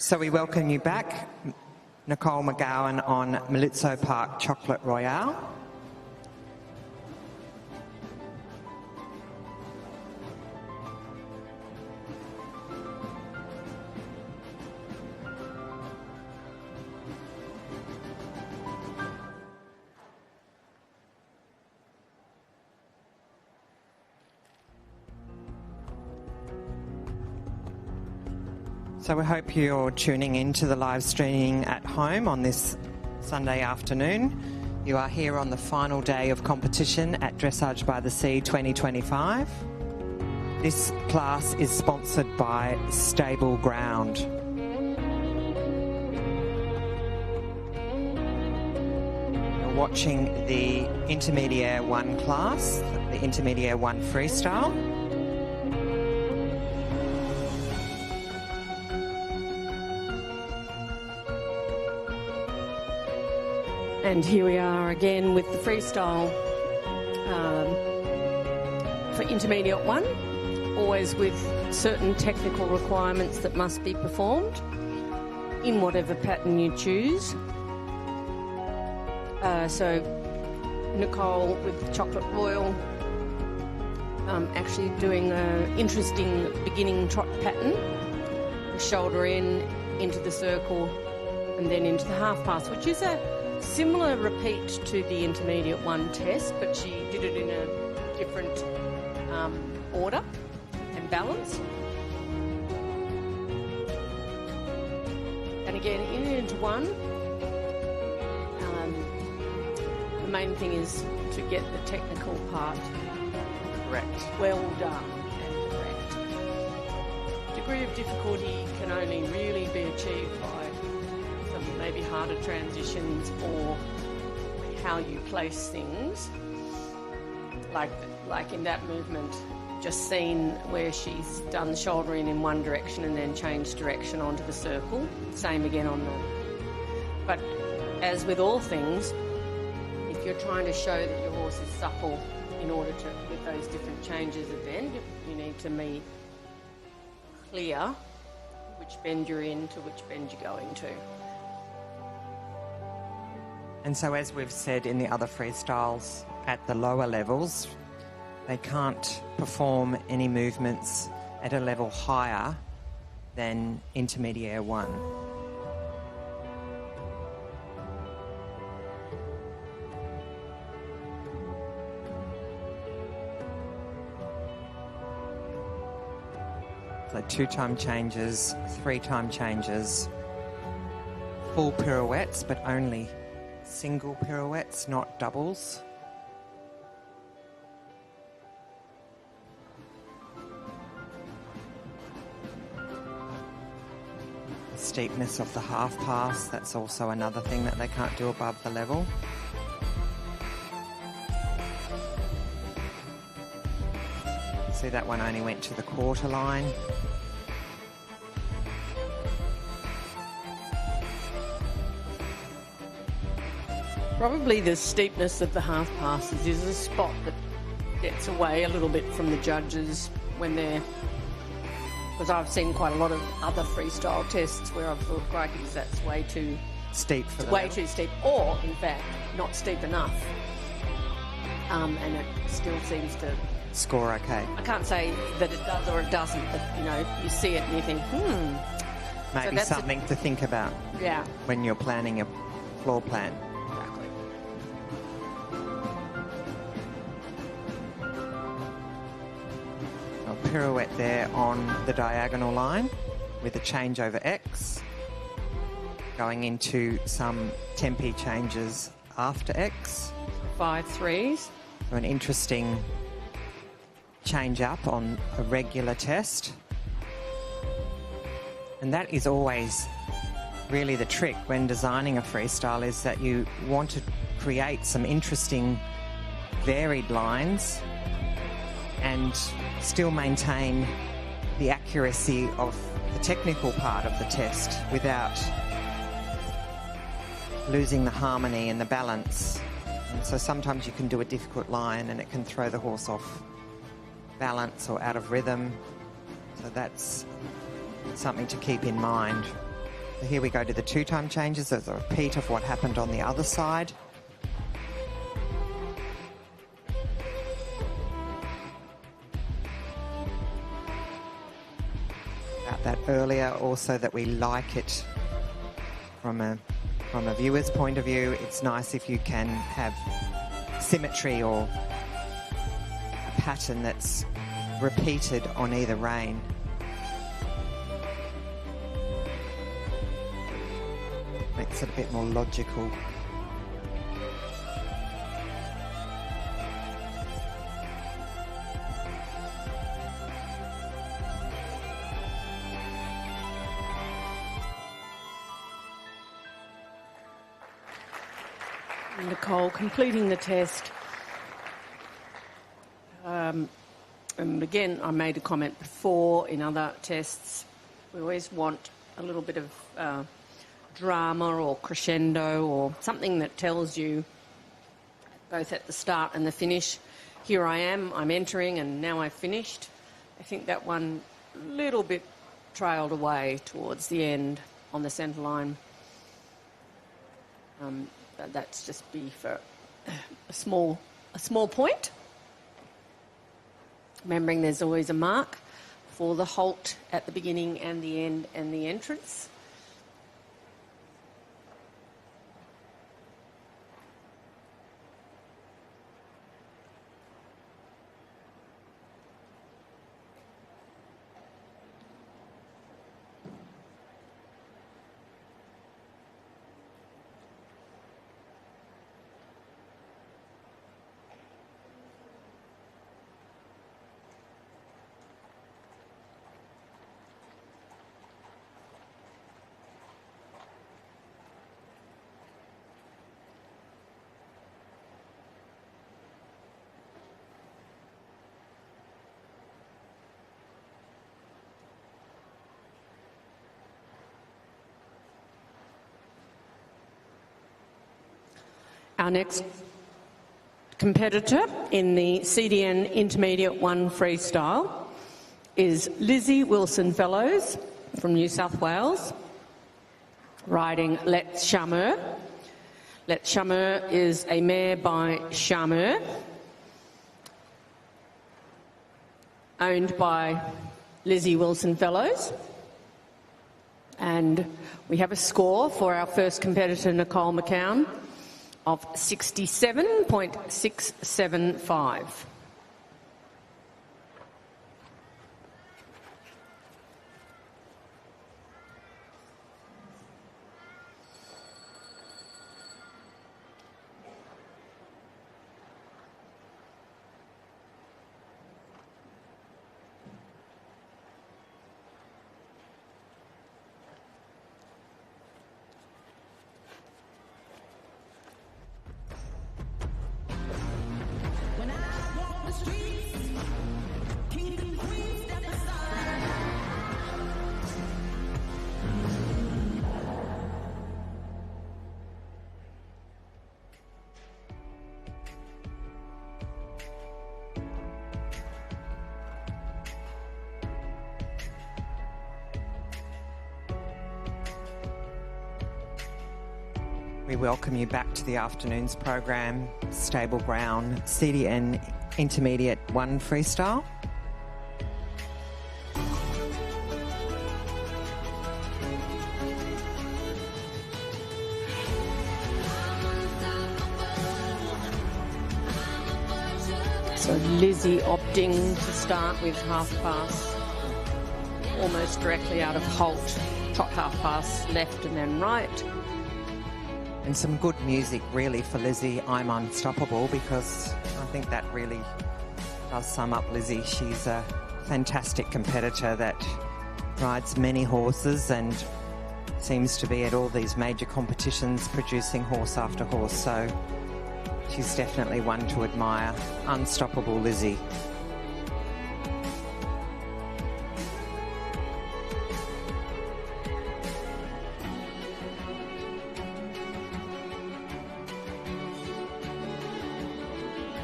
So we welcome you back, Nicole McGowan on Melitzo Park Chocolate Royale. So we hope you're tuning in to the live streaming at home on this Sunday afternoon. You are here on the final day of competition at Dressage by the Sea 2025. This class is sponsored by Stable Ground. You're watching the Intermediate 1 class, the Intermediate 1 Freestyle. And here we are again with the freestyle for Intermediate 1, always with certain technical requirements that must be performed in whatever pattern you choose. So Nicole with Chocolate Royal actually doing an interesting beginning trot pattern, the shoulder in, into the circle and then into the half pass, which is a similar repeat to the Intermediate 1 test, but she did it in a different order and balance. And again, in and into 1, the main thing is to get the technical part Correct. well done and correct. Degree of difficulty can only really be achieved by some maybe harder transitions or how you place things, like in that movement, just seen where she's done the shoulder in one direction and then changed direction onto the circle. Same again on the... But as with all things, if you're trying to show that your horse is supple in order to, with those different changes at the end, you need to be clear which bend you're in to which bend you're going to. And so as we've said in the other freestyles at the lower levels, they can't perform any movements at a level higher than Intermediate 1. So 2-time changes, 3-time changes, full pirouettes, but only single pirouettes, not doubles. Steepness of the half pass, that's also another thing that they can't do above the level. See, that one only went to the quarter line. Probably the steepness of the half passes is a spot that gets away a little bit from the judges when they're... Because I've seen quite a lot of other freestyle tests where I've thought, crikey, that's way too... Steep for the way level. too steep, or, in fact, not steep enough. And it still seems to... Score okay. I can't say that it does or it doesn't, but, you know, you see it and you think, Maybe So something to think about yeah. when you're planning a floor plan. Exactly. A pirouette there on the diagonal line with a change over X, going into some tempi changes after X. 5 threes. So an interesting change up on a regular test. And that is always really the trick when designing a freestyle, is that you want to create some interesting varied lines and still maintain the accuracy of the technical part of the test without losing the harmony and the balance. And so sometimes you can do a difficult line and it can throw the horse off balance or out of rhythm. So that's something to keep in mind. Here we go to the 2-time changes. There's a repeat of what happened on the other side. About that earlier, also that we like it from a viewer's point of view. It's nice if you can have symmetry or a pattern that's repeated on either rein. Makes it a bit more logical. Nicole completing the test. And again, I made a comment before in other tests. We always want a little bit of drama or crescendo or something that tells you both at the start and the finish, here I am, I'm entering and now I've finished. I think that one little bit trailed away towards the end on the centre line. But that's just be for a small point. Remembering there's always a mark for the halt at the beginning and the end and the entrance. Our next competitor in the CDN Intermediate 1 Freestyle is Lizzie Wilson-Fellows from New South Wales, riding Let's Charmeur. Let's Charmeur is a mare by Charmeur, owned by Lizzie Wilson-Fellows. And we have a score for our first competitor, Nicole McCown, of 67.675. We welcome you back to the afternoon's program, Stable Brown, CDN Intermediate 1 Freestyle. So Lizzie opting to start with half pass, almost directly out of halt, trot half pass left and then right. And some good music really for Lizzie, I'm Unstoppable, because I think that really does sum up Lizzie. She's a fantastic competitor that rides many horses and seems to be at all these major competitions producing horse after horse. So she's definitely one to admire. Unstoppable Lizzie.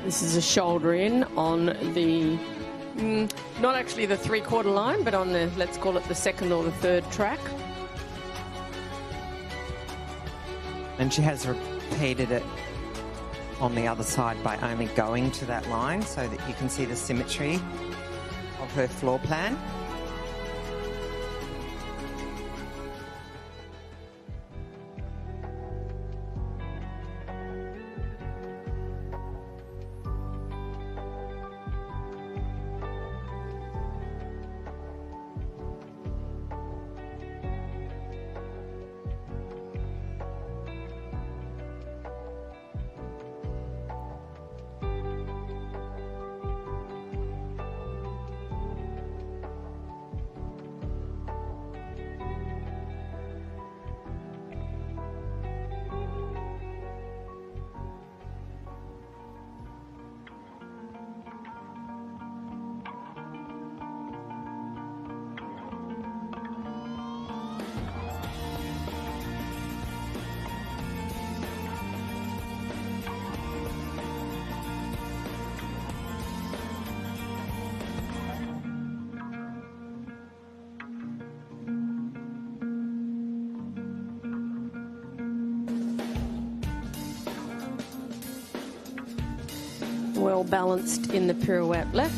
This is a shoulder in on the, not actually the 3/4 line, but on the, let's call it the second or the third track. And she has repeated it on the other side by only going to that line so that you can see the symmetry of her floor plan. Well balanced in the pirouette left.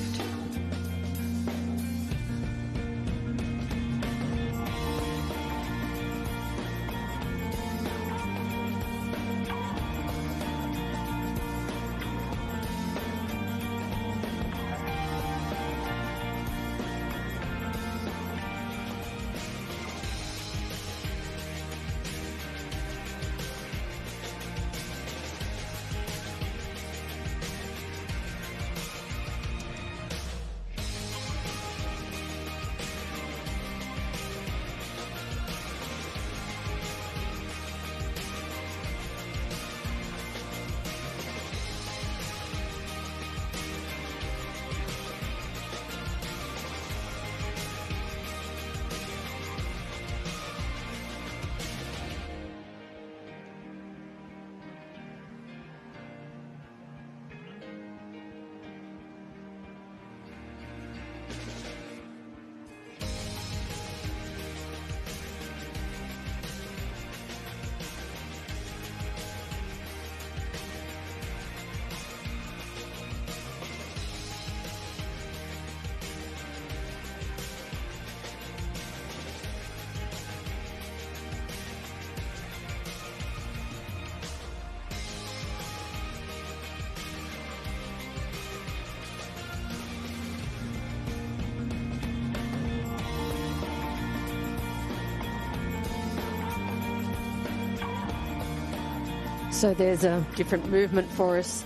So there's a different movement for us,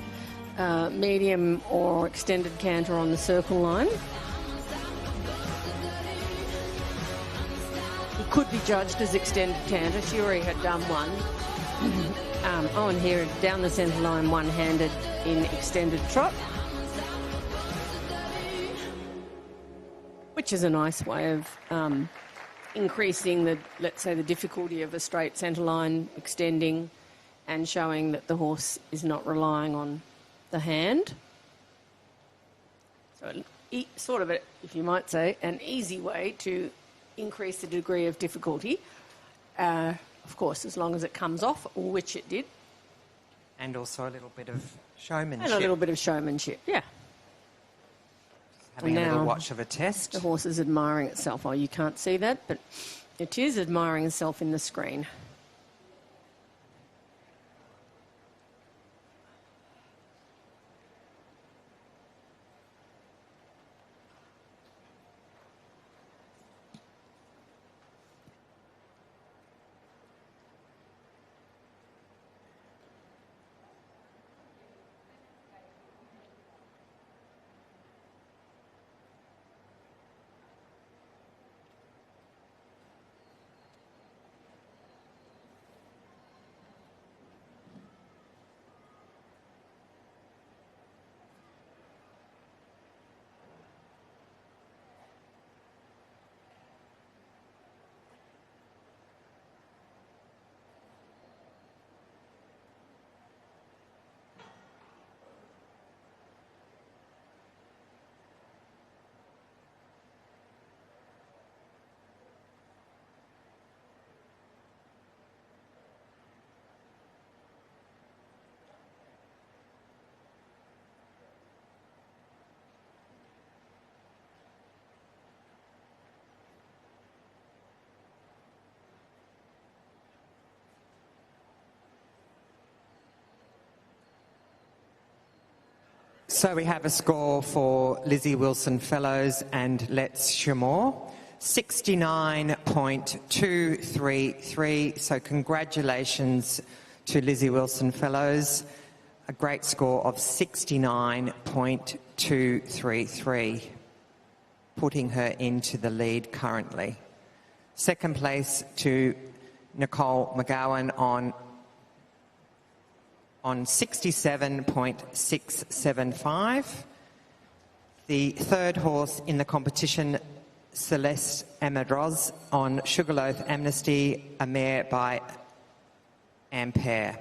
medium or extended canter on the circle line. It could be judged as extended canter. She already had done one. And here down the centre line, one-handed in extended trot, which is a nice way of increasing the, let's say, the difficulty of a straight centre line, extending, and showing that the horse is not relying on the hand. So sort of, if you might say, an easy way to increase the degree of difficulty. Of course, as long as it comes off, which it did. And also a little bit of showmanship. And a little bit of showmanship, yeah. Having a little watch of a test. The horse is admiring itself. Oh, you can't see that, but it is admiring itself in the screen. So we have a score for Lizzie Wilson Fellows and Let's Chamor, 69.233. So congratulations to Lizzie Wilson Fellows, a great score of 69.233, putting her into the lead currently. Second place to Nicole McGowan on 67.675. The third horse in the competition, Celeste Amadroz, on Sugarloaf Amnesty, a mare by Ampere.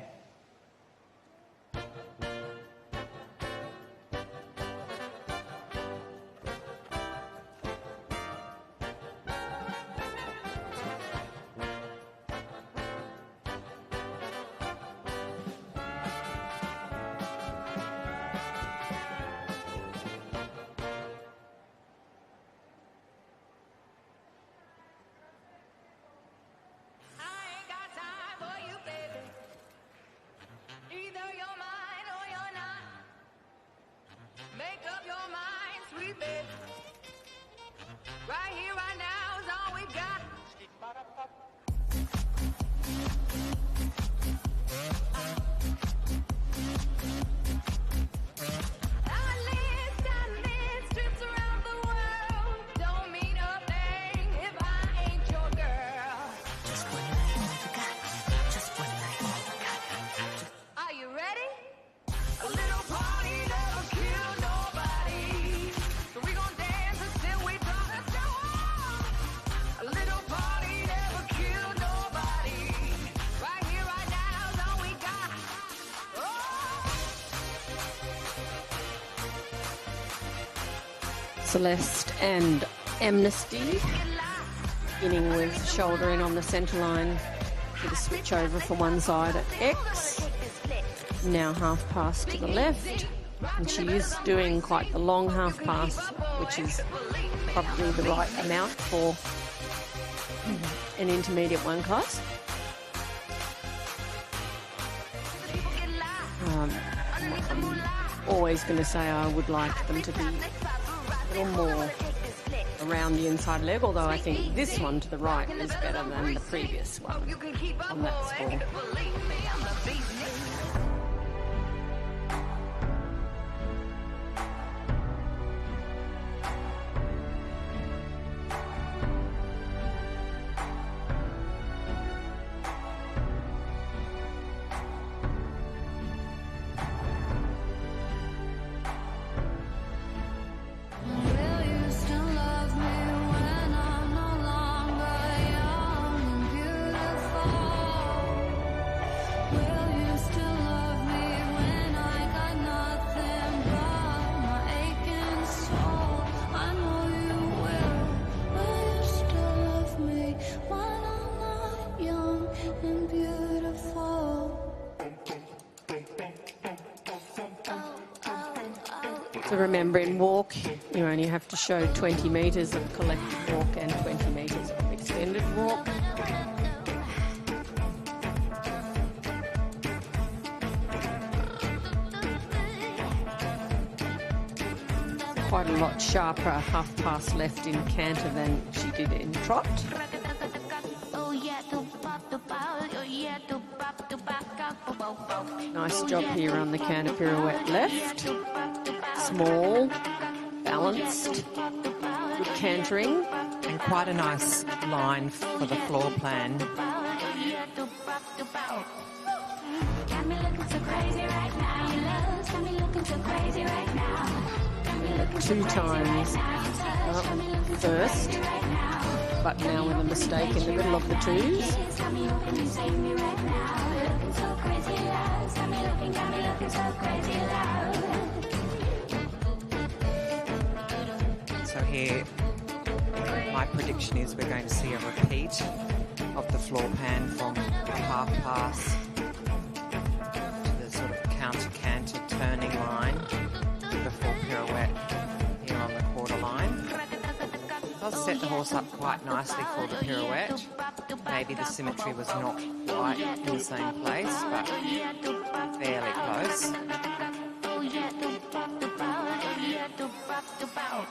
Right here, right now is all we got. I live trips around the world. Don't mean a thing if I ain't your girl. Just one night, all we got. Just one night, all we got. Are you ready? A little party never killed nobody. So we gon' dance until we drop the show. A little party never killed nobody. Right here, right now is all we got. Oh. Celeste and Amnesty, beginning with shoulder in on the centre line with a switch over from one side at X. Now half pass to the left, and she is doing quite the long half pass, which is probably the right amount for an intermediate one class. I'm always going to say I would like them to be a little more around the inside leg, although I think this one to the right is better than the previous one on that score. Will you still love me when I'm no longer young and beautiful? Will you still love me when I got nothing but my aching soul? I know you will. Will you still love me when I'm not young and beautiful? So remember, in walk, you only have to show 20 metres of collective walk and 20 metres of extended walk. Quite a lot sharper half pass left in canter than she did in trot. Nice job here on the canter pirouette left. Small, balanced, good cantering. And quite a nice line for the floor plan. Got me looking so crazy right now. Your love's got me looking so crazy right now. Got me looking so Two crazy times right now. Got me looking so first, crazy right now. but now with a mistake in the middle of the twos. Got me hoping you save me right now. Looking so crazy loud. Got me looking so crazy loud. So here, my prediction is we're going to see a repeat of the floor pan from the half pass to the sort of counter-canter turning line before pirouette here on the quarter line. Does set the horse up quite nicely for the pirouette. Maybe the symmetry was not quite in the same place, but fairly close. Got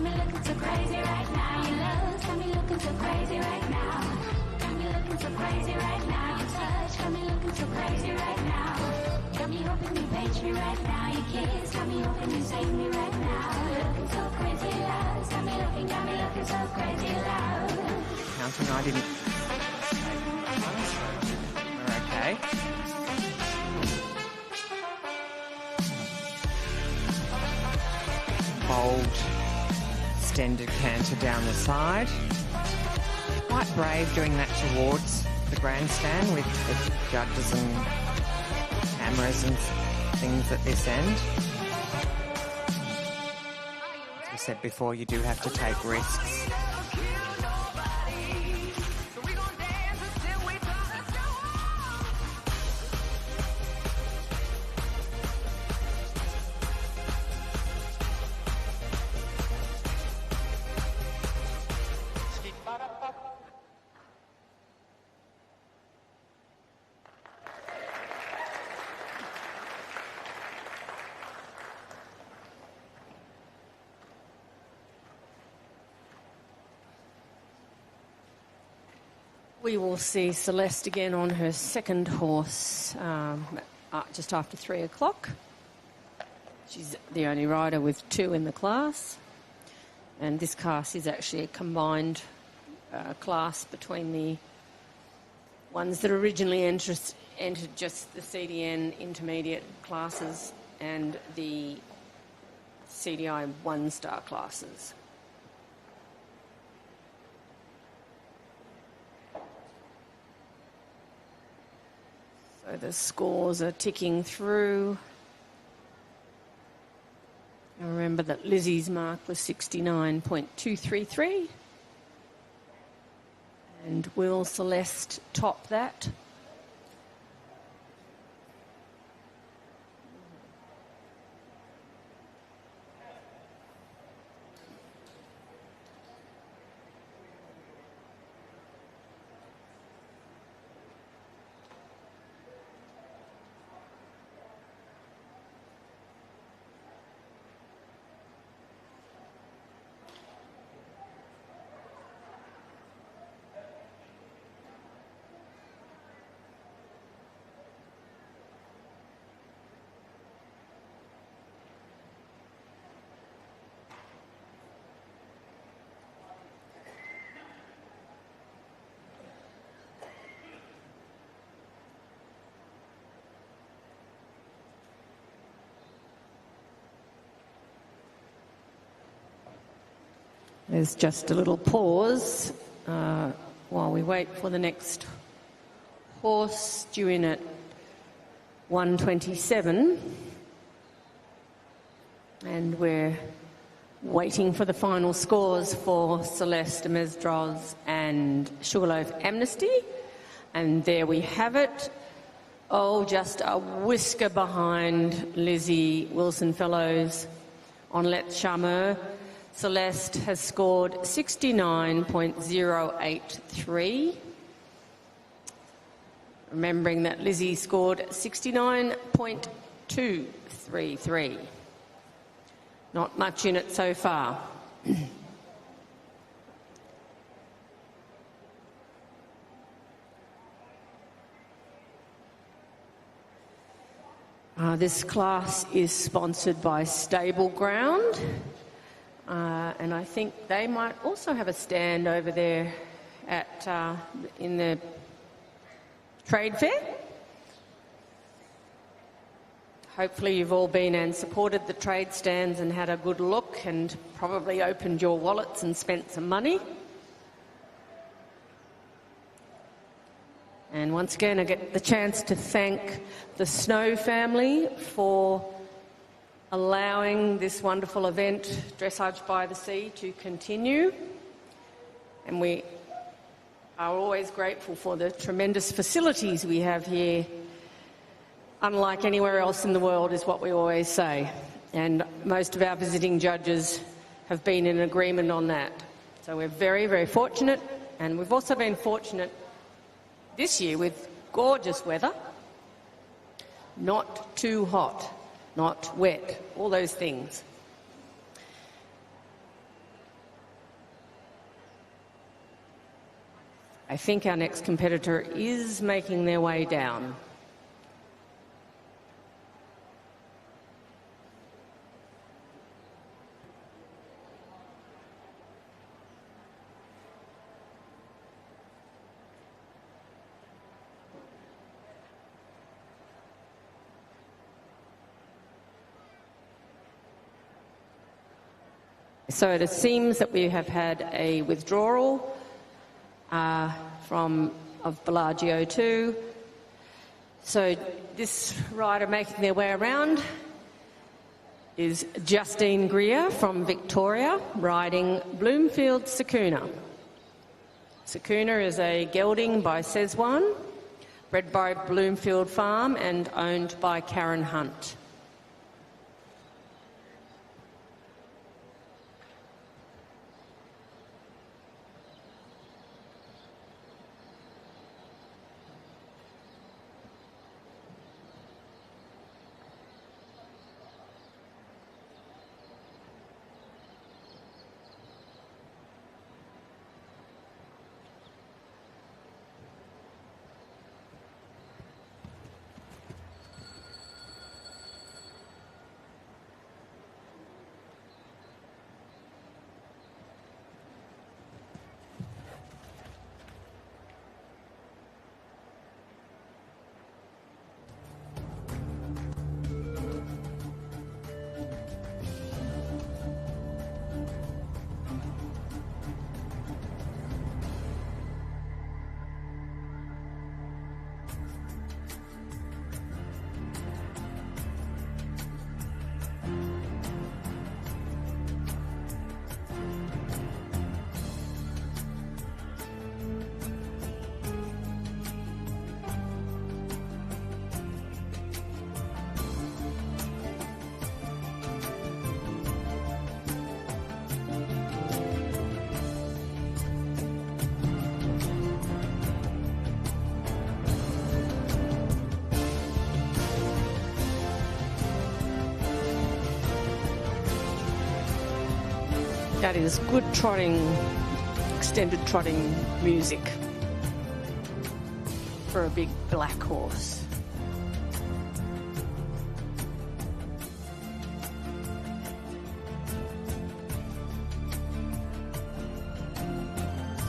me looking so crazy right now. Your love's got me looking so crazy right now. Got me looking so crazy right now. Your touch got me looking so crazy right now. Got me hoping you page me right now. Your kiss got me hoping you save me right now. Looking so crazy loud. Got me looking so crazy loud. Counting, I didn't. We're okay. Bold, extended canter down the side. Quite brave doing that towards the grandstand with the judges and cameras and things at this end. As I said before, you do have to take risks. We will see Celeste again on her second horse just after 3 o'clock. She's the only rider with 2 in the class. And this class is actually a combined class between the ones that originally entered just the CDN intermediate classes and the CDI 1-star classes. So the scores are ticking through. And remember that Lizzie's mark was 69.233. And will Celeste top that? There's just a little pause while we wait for the next horse due in at 1:27. And we're waiting for the final scores for Celeste Mesdros and Sugarloaf Amnesty. And there we have it. Oh, just a whisker behind Lizzie Wilson-Fellows on Let Charmeur. Celeste has scored 69.083. Remembering that Lizzie scored 69.233. Not much in it so far. This class is sponsored by Stable Ground. And I think they might also have a stand over there at in the trade fair. Hopefully you've all been and supported the trade stands and had a good look and probably opened your wallets and spent some money. And once again, I get the chance to thank the Snow family for allowing this wonderful event, Dressage by the Sea, to continue. And we are always grateful for the tremendous facilities we have here. Unlike anywhere else in the world, is what we always say. And most of our visiting judges have been in agreement on that. So we're very, very fortunate. And we've also been fortunate this year with gorgeous weather, not too hot, not wet, all those things. I think our next competitor is making their way down. So it seems that we have had a withdrawal of Bellagio 2. So this rider making their way around is Justine Greer from Victoria, riding Bloomfield Sakuna. Sakuna is a gelding by Szechuan, bred by Bloomfield Farm and owned by Karen Hunt. That is good trotting, extended trotting music for a big black horse.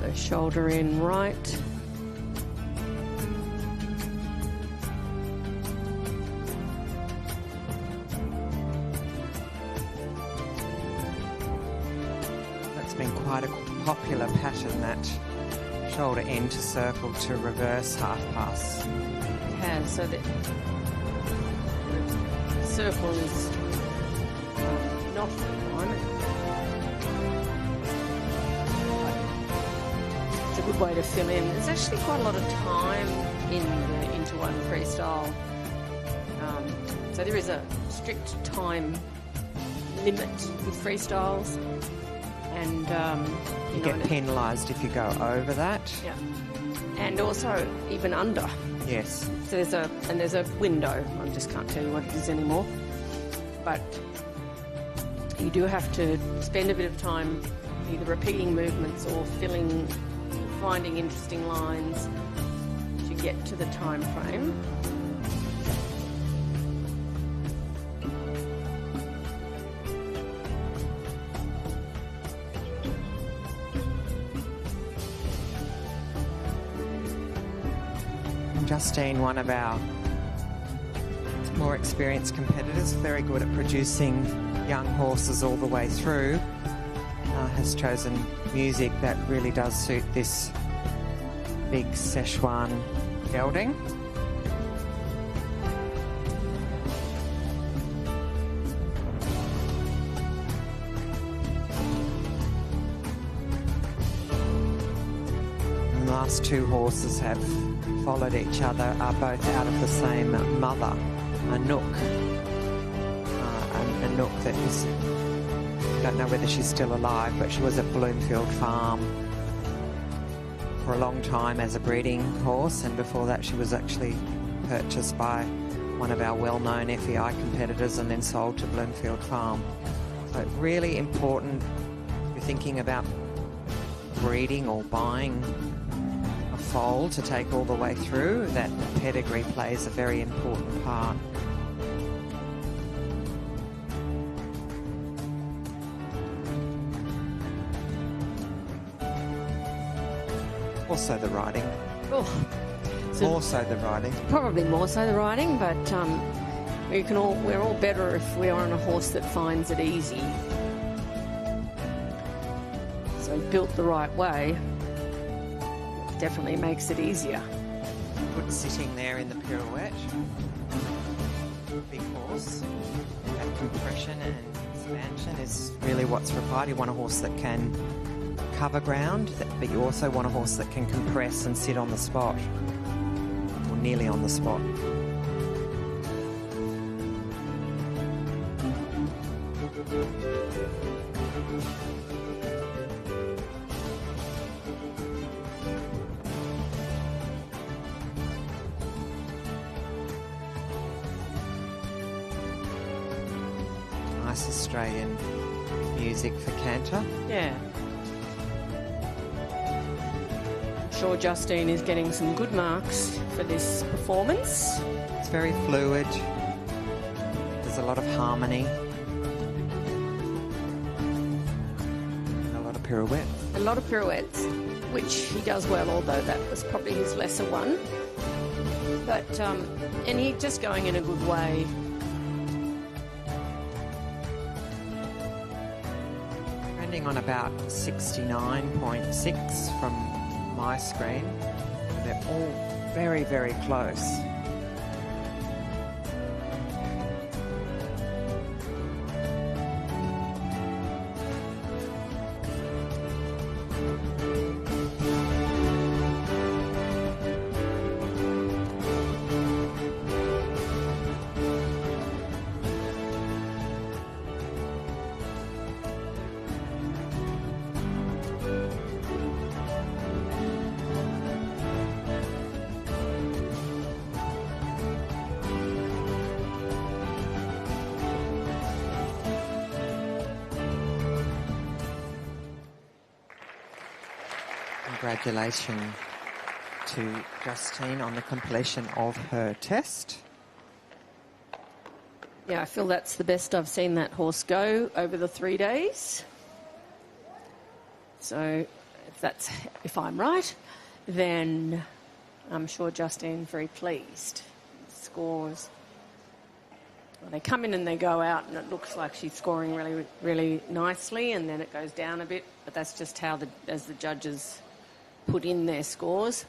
So shoulder in right. Quite a popular pattern, that shoulder in to circle to reverse half pass. It has, so that the circle is not a requirement. It's a good way to fill in. There's actually quite a lot of time in the Into One freestyle. So there is a strict time limit with freestyles. And you get penalised if you go over that. Yeah, and also even under. Yes. So there's a window. I just can't tell you what it is anymore. But you do have to spend a bit of time either repeating movements or finding interesting lines to get to the time frame. Justine, one of our more experienced competitors, very good at producing young horses all the way through, has chosen music that really does suit this big Szechuan gelding. And the last two horses have followed each other, are both out of the same mother, a Nook. A Nook that is, I don't know whether she's still alive, but she was at Bloomfield Farm for a long time as a breeding horse, and before that she was actually purchased by one of our well-known FEI competitors and then sold to Bloomfield Farm. So really important if you're thinking about breeding or buying foal to take all the way through, that pedigree plays a very important part. Also the riding. Oh, so Also the riding. probably more so the riding, but we're all better if we're on a horse that finds it easy. So built the right way definitely makes it easier. Good sitting there in the pirouette. Big horse. That compression and expansion is really what's required. You want a horse that can cover ground, but you also want a horse that can compress and sit on the spot, or nearly on the spot. Nice Australian music for canter. Yeah. I'm sure Justine is getting some good marks for this performance. It's very fluid. There's a lot of harmony. And a lot of pirouette. A lot of pirouettes, which he does well, although that was probably his lesser one. But, and he's just going in a good way. Trending on about 69.6 from my screen. They're all very, very close. Congratulations to Justine on the completion of her test. Yeah, I feel that's the best I've seen that horse go over the 3 days. So if I'm right, then I'm sure Justine's very pleased. Scores. Well, they come in and they go out, and it looks like she's scoring really, really nicely, and then it goes down a bit. But that's just how as the judges put in their scores.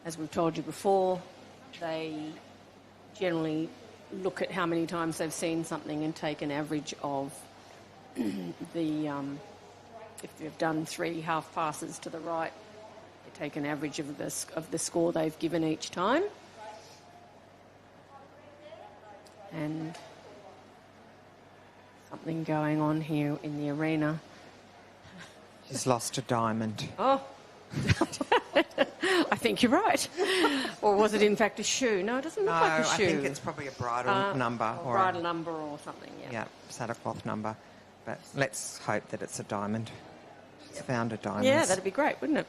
As we've told you before, they generally look at how many times they've seen something and take an average of the, if they've done 3 half passes to the right, they take an average of the score they've given each time. And something going on here in the arena. She's lost a diamond. Oh, I think you're right. Or was it in fact a shoe? No, it doesn't look like a shoe. I think it's probably a bridal number. Or bridal number or something, yeah. Yeah, saddlecloth number. But let's hope that it's a diamond. She's found a diamond. Yeah, that'd be great, wouldn't it?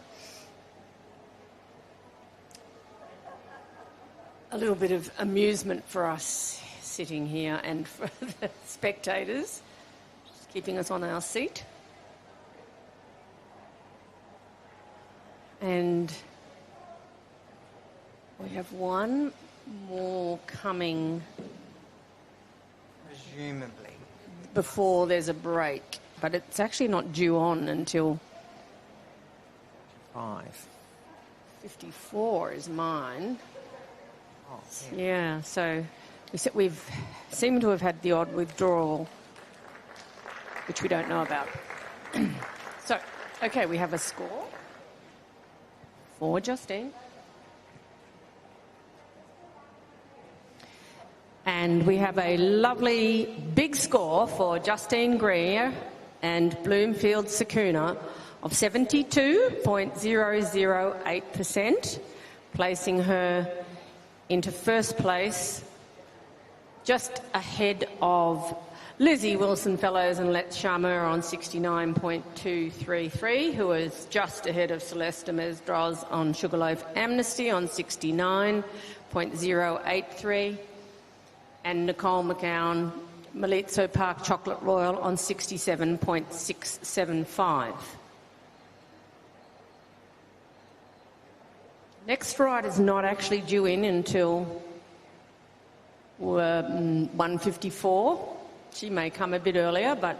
A little bit of amusement for us sitting here and for the spectators, just keeping us on our seat. And we have one more coming Presumably. before there's a break, but it's actually not due on until 54 is mine. Oh, Yeah, so we've seemed to have had the odd withdrawal, which we don't know about. So, okay, we have a score for Justine. And we have a lovely big score for Justine Greer and Bloomfield Sakuna of 72.008%, placing her into first place, just ahead of Lizzie Wilson Fellows and Let's Sharma on 69.233, who is just ahead of Celeste Mesdros on Sugarloaf Amnesty on 69.083, and Nicole McGowan Malitzo Park Chocolate Royal on 67.675. Next ride is not actually due in until 1:54. She may come a bit earlier, but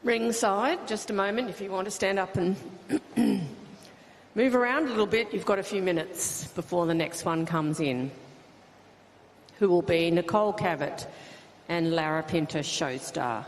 ringside, just a moment, if you want to stand up and move around a little bit, you've got a few minutes before the next one comes in, who will be Nicole Cavett and Lara Pinter Showstar.